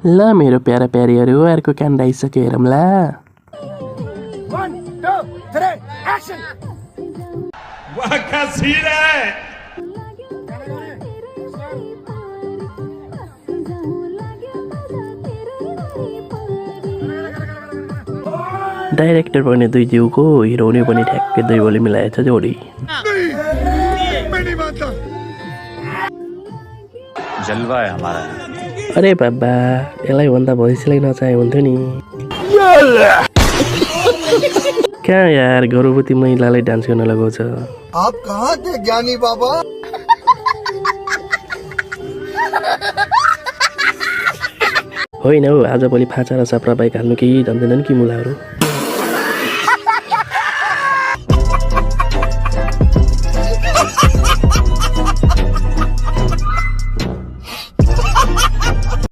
ल मेरो प्यारा प्यारीहरू अर्को काण्ड आइसक्यो हेरौँला। 1 2 3 एक्सन वाह क्या सीन है। डाइरेक्टर पनि दुई जिउको, हिरोइनी पनि ठ्याक्कै दुई बोली मिलाएछ जोडी। जलवा है हमारा। अरे बाबा, यसलाई भन्दा भैँसीलाई नचाहे हुन्थ्यो नि। कहाँ यार, गर्भवती महिलालाई डान्स गर्न लगाउँछ। आप कहाँ थे ज्ञानी बाबा? होइन हौ, आजभोलि फाँचा र साप्रा बाइक हाल्नु केही जान्दैनन् कि मुलाहरू।